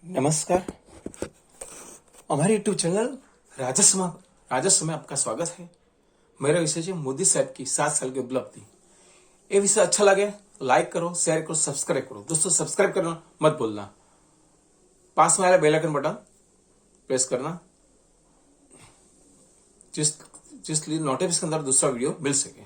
नमस्कार। हमारे YouTube channel राजस्व में आपका स्वागत है। मेरा विषय है मोदी साहब की 7 साल की उपलब्धि। ये विषय अच्छा लगे लाइक करो, शेयर करो, सब्सक्राइब करो। दोस्तों सब्सक्राइब करना मत भूलना। पास में आ रहा बेल आइकन बटन प्रेस करना जिसलिए नोटिफिकेशन के अंदर दूसरा वीडियो मिल सके।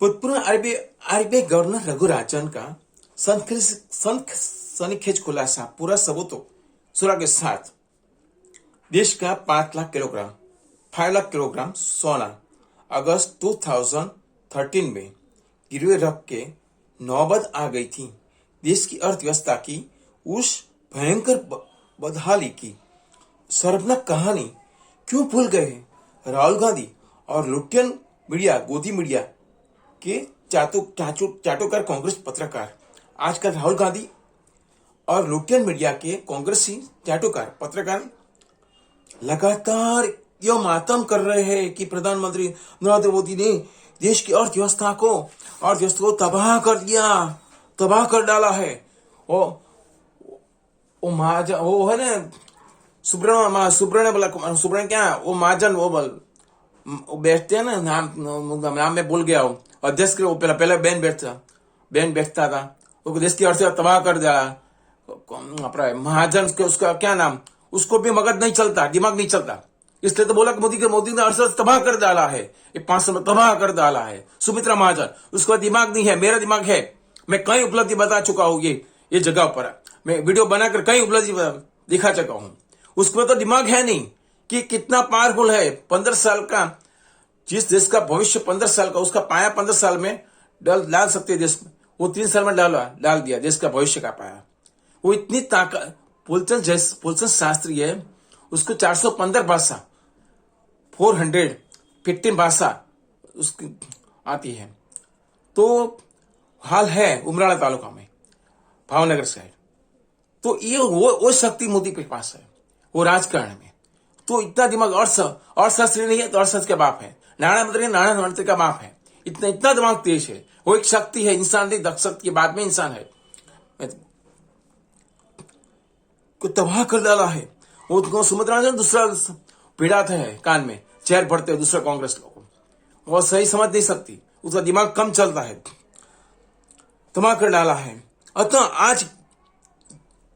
भूतपूर्व आरबीआई गवर्नर रघु राजन का सनसनीखेज खुलासा पूरा सबूतों सुरा के साथ देश का 5 लाख किलोग्राम सोना अगस्त 2013 में गिरवे रख के नौबत आ गई थी। देश की अर्थव्यवस्था की उस भयंकर बदहाली की शर्मनाक कहानी क्यों भूल गए राहुल गांधी और लुटियन मीडिया गोदी मीडिया के चाटोकार कांग्रेस पत्रकार। आजकल राहुल गांधी और लुटियन मीडिया के कांग्रेसी चाटोकार पत्रकार लगातार यह मातम कर रहे हैं कि प्रधानमंत्री नरेंद्र मोदी ने देश की अर्थव्यवस्था को तबाह कर डाला है। वो है ना सुब्रमण्य क्या वो महाजन वो बैठते हैं ना, नाम में भूल गया। वो अध्यक्ष के वो पहले बैन बैठता था। वो देश की अर्थव्यवस्था तबाह कर दिया। महाजन के उसका क्या नाम, उसको भी मगज नहीं चलता, दिमाग नहीं चलता, इसलिए तो बोला कि मोदी ने अर्थव्यवस्था तबाह कर डाला है। ये 5 साल में तबाह कर डाला है। सुमित्रा महाजन, उसका दिमाग नहीं है, मेरा दिमाग है। मैं कई उपलब्धि बता चुका हूँ ये जगह पर। मैं वीडियो बनाकर कई उपलब्धि दिखा चुका हूँ। उसको तो दिमाग है नहीं कि कितना पावरफुल है। 15 साल का जिस देश का भविष्य 15 साल का, उसका पाया 15 साल में डाल सकते देश में, वो 3 साल में डाल दिया देश का भविष्य का पाया। वो इतनी ताकत, पुलचंद शास्त्री है, उसको 415 भाषा 415 भाषा उसकी आती है। तो हाल है उमराला तालुका में, भावनगर साइड। तो ये वो शक्ति मोदी के पास है, वो राजकारण में। तो इतना दिमाग, और शास्त्री नहीं है तो अर्थशास्त्र के बाप है, नारायण मंत्री का बाप है। इतना दिमाग तेज है। वो एक शक्ति है, इंसान नहीं, शक्ति के बाद में इंसान है। को तबाह कर डाला है। वो सुमित्रा दूसरा पीड़ाते है कान में, चेयर पड़ते हैं दूसरा कांग्रेस लोग। वो सही समझ नहीं सकती, उसका दिमाग कम चलता है, तबाह कर डाला है। अतः आज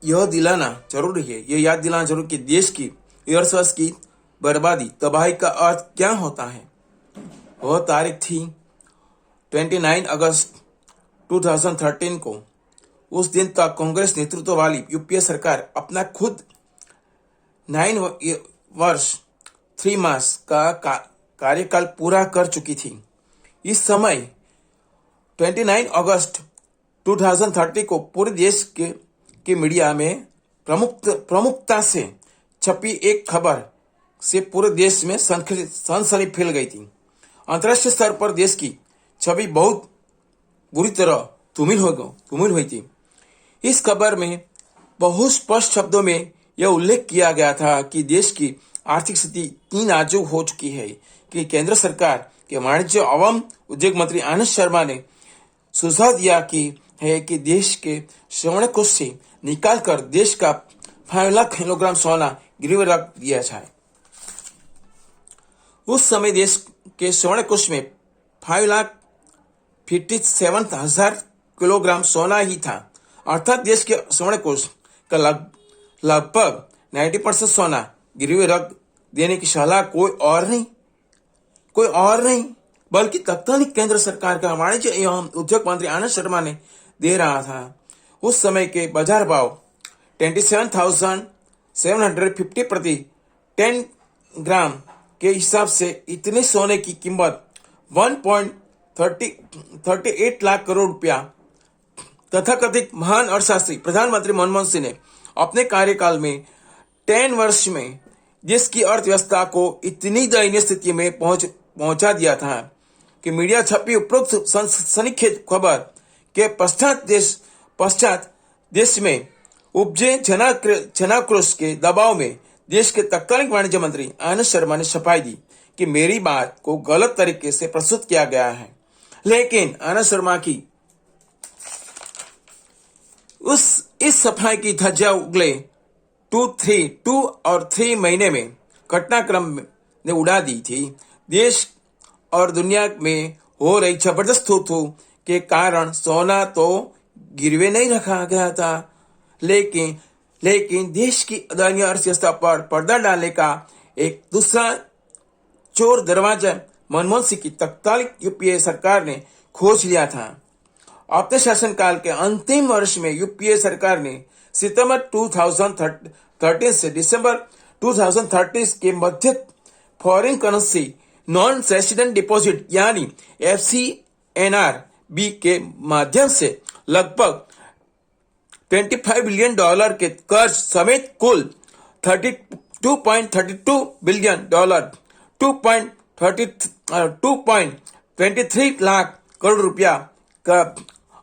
यह दिलाना जरूरी है, यह याद दिलाना जरूरी कि देश की अर्थव्यवस्था की बर्बादी, तबाही का अर्थ क्या होता है। वह तारीख थी 29 अगस्त 2013 को। उस दिन तक कांग्रेस नेतृत्व वाली यूपीए सरकार अपना खुद 9 वर्ष 3 मास का कार्यकाल पूरा कर चुकी थी। इस समय 29 अगस्त 2013 को पूरे देश के मीडिया में प्रमुखता से छपी एक खबर से पूरे देश में सनसनी फैल गई थी। अंतर्राष्ट्रीय स्तर पर देश की छवि बहुत बुरी तरह धूमिल हुई थी। इस खबर में बहुत स्पष्ट शब्दों में यह उल्लेख किया गया था कि देश की आर्थिक स्थिति इतनी नाजुक हो चुकी है कि केंद्र सरकार के वाणिज्य एवं उद्योग मंत्री आनंद शर्मा ने सुझाव दिया कि देश के स्वर्ण कोष से निकालकर देश का 5 लाख किलोग्राम सोना गिरवी रख दिया जाए। उस समय देश के स्वर्ण कोष में 5,57,000 किलोग्राम सोना ही था। अर्थात देश के स्वर्ण कोष का लगभग 90% सोना गिरवी रख देने की सलाह कोई और नहीं बल्कि तत्कालीन केंद्र सरकार का वाणिज्य एवं उद्योग मंत्री आनंद शर्मा ने दे रहा था। उस समय के बाजार भाव 27,750 प्रति 10 ग्राम के हिसाब से इतने सोने की कीमत 1.38 लाख करोड़ रुपया। तथाकथित महान अर्थशास्त्री प्रधानमंत्री मनमोहन सिंह ने अपने कार्यकाल में 10 वर्ष में देश की अर्थव्यवस्था को इतनी दयनीय स्थिति में पहुंचा दिया था कि मीडिया छपी उपरोक्त सनसनीखेज खबर के पश्चात देश में उपजे जनाक्रोश के दबाव में देश के तत्कालीन वाणिज्य मंत्री आनंद शर्मा ने सफाई दी कि मेरी बात को गलत तरीके से प्रस्तुत किया गया है। लेकिन आनंद शर्मा की उस इस सफाई की धज्जियां उगले 2 और 3 महीने में घटनाक्रम ने उड़ा दी थी। देश और दुनिया में हो रही जबरदस्त थू के कारण सोना तो गिरवे नहीं रखा गया था, लेकिन लेकिन देश की दयनीय अर्थव्यवस्था पर पर्दा डालने का एक दूसरा चोर दरवाजा मनमोहन सिंह की तत्कालीन यूपीए सरकार ने खोज लिया था। अपने शासनकाल के अंतिम वर्ष में यूपीए सरकार ने सितंबर 2013 से दिसंबर 2013 के मध्य foreign currency non resident deposit यानी FCNR-B के माध्यम से लगभग $25 बिलियन के कर्ज समेत कुल $2.32 बिलियन 2.23 लाख करोड़ रुपया का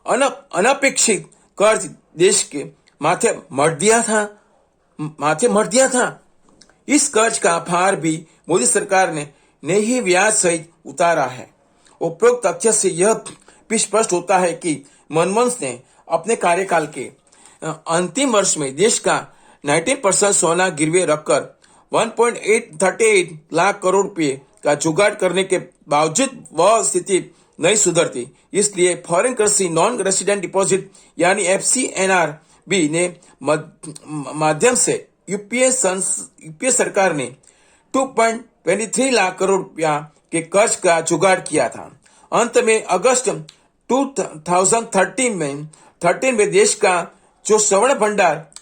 अनपेक्षित कर्ज देश के माथे मढ़ दिया था। इस कर्ज का भार भी मोदी सरकार ने ही ब्याज सहित उतारा है। उपरोक्त तथ्य से यह भी स्पष्ट होता है कि मनमोहन ने अपने कार्यकाल के अंतिम वर्ष में देश का 19% सोना गिरवे रखकर 1.838 लाख करोड़ रुपए का जुगाड़ करने के बावजूद वह स्थिति नहीं सुधरती। इसलिए foreign currency non resident deposit यानी FCNR-B ने माध्यम से यूपीए सरकार ने 2.23 लाख करोड़ रुपया के कर्ज का जुगाड़ किया था। अंत में अगस्त 2013 में देश का जो स्वर्ण भंडार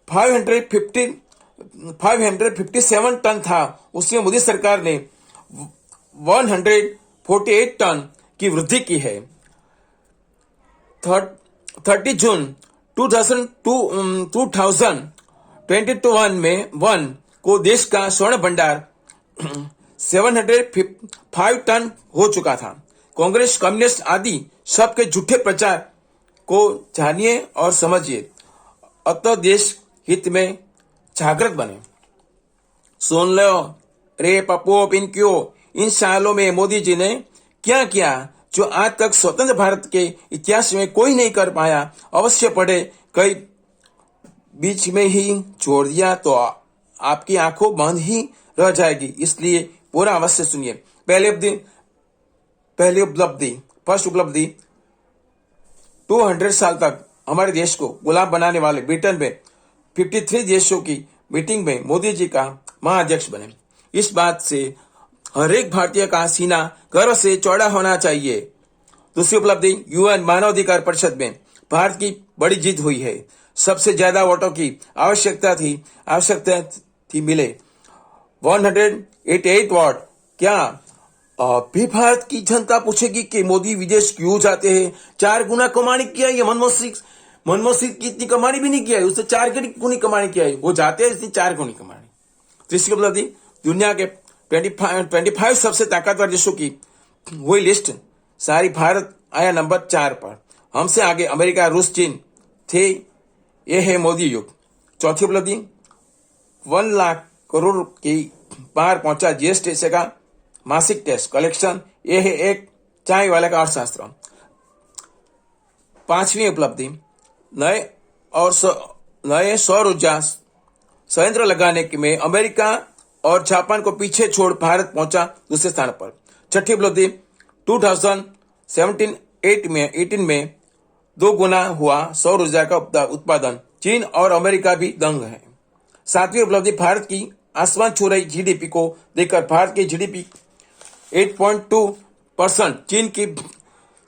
557 टन था, उसमें मोदी सरकार ने 148 टन की वृद्धि की है। 30 जून 2021 में को देश का स्वर्ण भंडार 705 टन हो चुका था। कांग्रेस, कम्युनिस्ट आदि सबके झूठे प्रचार को जानिए और समझिए, अतः देश हित में जागृत बने। सुन लो रे पप्पो पिंकियो, इन सालों में मोदी जी ने क्या किया जो आज तक स्वतंत्र भारत के इतिहास में कोई नहीं कर पाया। अवश्य पढ़े, कई बीच में ही छोड़ दिया तो आपकी आंखों बंद ही रह जाएगी, इसलिए पूरा अवश्य सुनिए। पहली उपलब्धि, फर्स्ट उपलब्धि, 200 साल तक हमारे देश को गुलाम बनाने वाले ब्रिटेन में 53 देशों की मीटिंग में मोदी जी का महाअध्यक्ष बने। इस बात से हर एक भारतीय का सीना गर्व से चौड़ा होना चाहिए। दूसरी उपलब्धि, UN मानवाधिकार परिषद में भारत की बड़ी जीत हुई है। सबसे ज्यादा वोटों की आवश्यकता थी मिले 188 वोट। क्या अब भी भारत की जनता पूछेगी कि मोदी विदेश क्यों जाते हैं? 4 गुना कमाने किया है मनमोहन सिंह की इतनी कमानी भी नहीं किया है, उससे 4 गुनी कमानी किया है। वो जाते हैं इसलिए 4 गुनी कमानी। तीसरी उपलब्धि, दुनिया के 25 सबसे ताकतवर देशों की वही लिस्ट सारी भारत आया नंबर 4 पर। हमसे आगे अमेरिका, रूस, चीन थे। ये है मोदी युग। चौथी उपलब्धि, 1 लाख करोड़ की पार पहुंचा GST से का मासिक टैक्स कलेक्शन। ये है एक चाय वाले का अर्थशास्त्र। पांचवी उपलब्धि, नए सौर ऊर्जा संयंत्र लगाने में अमेरिका और जापान को पीछे छोड़ भारत पहुंचा दूसरे स्थान पर। छठी उपलब्धि, 2017-18 में 2 गुना हुआ सौर ऊर्जा का उत्पादन। चीन और अमेरिका भी दंग है। सातवीं उपलब्धि, भारत की आसमान छू रही GDP को देखकर भारत की GDP 8.2%, चीन की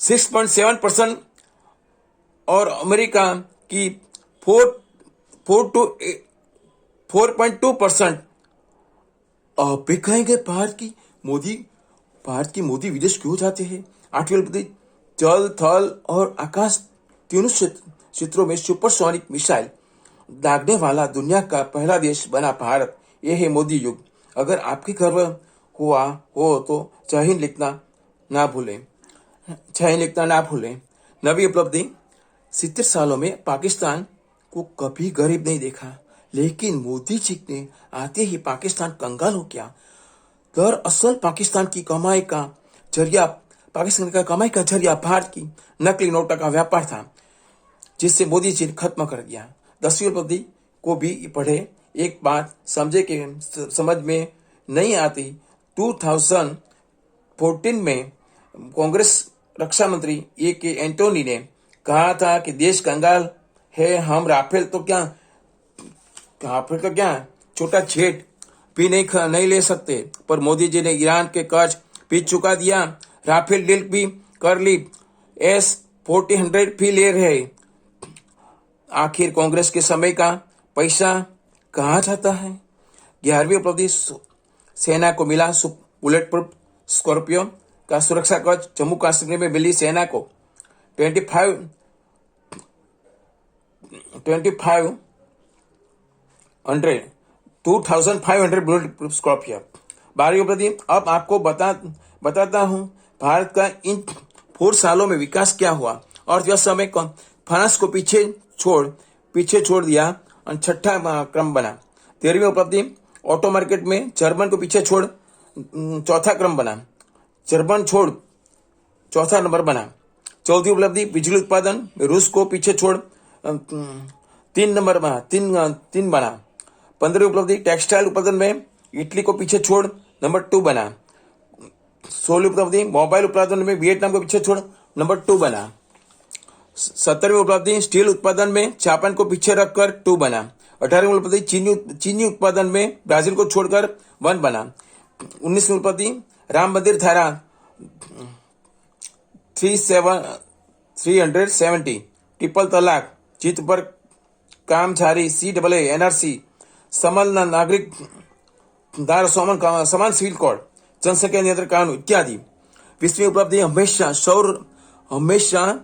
6.7% और अमेरिका की 4.2%। अब भी कहेंगे भारत की मोदी विदेश क्यों जाते हैं? आठवीं उपलब्धि, जल, थल और आकाश तीनों क्षेत्रों में सुपरसोनिक मिसाइल दागने वाला दुनिया का पहला देश बना भारत। यह है मोदी युग। अगर आपके गर्व हुआ हो तो जय हिंद लिखना ना भूलें। नवी उपलब्धि, 70 सालों में पाकिस्तान को कभी गरीब नहीं देखा, लेकिन मोदी जी ने आते ही पाकिस्तान कंगाल हो गया। दरअसल पाकिस्तान का कमाई का जरिया भारत की नकली नोटों का व्यापार था। जिससे मोदी जी ने खत्म कर दिया। 10वीं उपलब्धि को भी पढ़े, एक बात समझे कि समझ में नहीं आती। 2014 में कांग्रेस रक्षा मंत्री ए के एंटोनी ने कहा था कि देश कंगाल है, हम राफेल तो क्या छोटा छेद भी नहीं ले सकते। पर मोदी जी ने ईरान के कर्ज भी चुका दिया, राफेल डील भी कर ली, S-400 भी ले रहे। आखिर कांग्रेस के समय का पैसा कहाँ जाता है? 11वीं उपलब्धि सेना को मिला बुलेट प्रूफ स्कॉर्पियो का सुरक्षा कवच। जम्मू कश्मीर में मिली सेना को 2500 बुलेट प्रूफ स्कॉर्पियो। 12वीं उपलब्धि अब आपको बताता हूं भारत का इन 4 सालों में विकास क्या हुआ। अर्थव्यवस्था में फ्रांस को पीछे छोड़ दिया और 6ठा क्रम बना। 13वीं उपलब्धि ऑटो मार्केट में जर्मन को पीछे छोड़ 4था क्रम बना। जर्मन छोड़ 4था नंबर बना। 14वीं उपलब्धि बिजली उत्पादन में रूस को पीछे छोड़ 3 बना। 15वीं उपलब्धि टेक्सटाइल उत्पादन में इटली को पीछे छोड़ नंबर 2 बना। 16वीं उपलब्धि मोबाइल उत्पादन में वियतनाम को पीछे छोड़ नंबर 2 बना। 17वीं उपलब्धि स्टील उत्पादन में जापान को पीछे रखकर 2 बना। 18वीं उपलब्धि चीनी उत्पादन में ब्राजील को छोड़कर 1 बना। 19वीं उपलब्धि राम मंदिर धारा 370 ट्रिपल तलाक जीत पर काम जारी, CAA NRC समल नागरिक दार समान सिविल कोड, जनसंख्या नियंत्रण कानून इत्यादि। 20वीं उपलब्धि हमेशा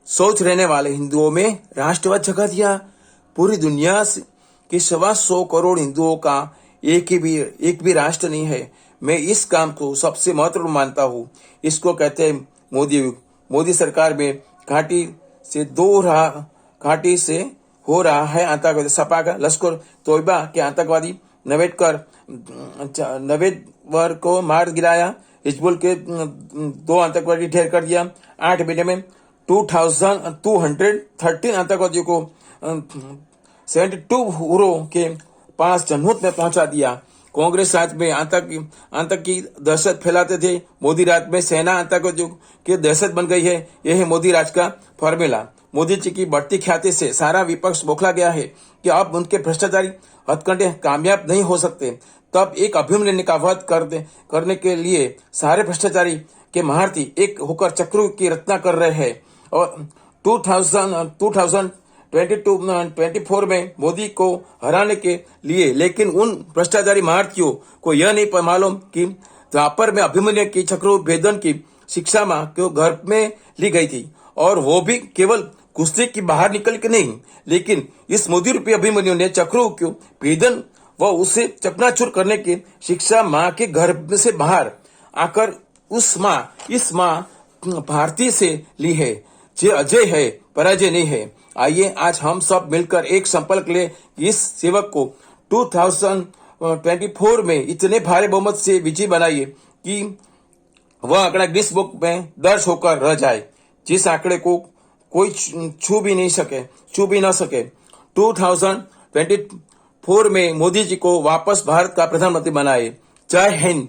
सोच रहने वाले हिंदुओं में राष्ट्रवाद जगा दिया। पूरी दुनिया के 125 करोड़ हिंदुओं का एक भी राष्ट्र नहीं है। मैं इस काम को सबसे महत्वपूर्ण मानता हूँ। इसको कहते हैं मोदी युग। मोदी सरकार में घाटी से हो रहा है आतंकवादी। सपा का लश्कर तोयबा के आतंकवादी नवेदवर को मार गिराया। हिजबुल के 2 आतंकवादी ढेर कर दिया। 8 महीने में 213 आतंकवादियों को 72 हुरों के पास जनूत में पहुंचा दिया। कांग्रेस राज में आतंक की दहशत फैलाते थे, मोदी राज में सेना आतंकवादियों की दहशत बन गई है। यह है मोदी राज का फॉर्मूला। मोदी जी की बढ़ती ख्याति से सारा विपक्ष बौखला गया है कि अब उनके भ्रष्टाचारी हथकंडे कामयाब नहीं हो सकते। तब एक अभिमन्यु का वध करने के लिए सारे भ्रष्टाचारी के महारथी एक होकर चक्रों की रचना कर रहे हैं। और 2024 में मोदी को हराने के लिए, लेकिन उन भ्रष्टाचारी महारथियों को यह नहीं मालूम कि द्वापर में अभिमन्यु की चक्रों भेदन की शिक्षा मां को घर में ली गई थी, और वो भी केवल कुश्ती की बाहर निकल के नहीं, लेकिन इस मोदी रूपी अभिमन्यु ने चक्रों को भेदन व उसे चकनाचूर करने की शिक्षा मां के घर से बाहर आकर इस मां भारती से ली है। जे अजय है, पराजय नहीं है। आइए आज हम सब मिलकर एक संकल्प ले, इस सेवक को 2024 में इतने भारी बहुमत से विजयी बनाइए कि वह आंकड़ा गिनीज बुक में दर्ज होकर रह जाए, जिस आंकड़े को कोई छू भी न सके। 2024 में मोदी जी को वापस भारत का प्रधानमंत्री बनाए। जय हिंद।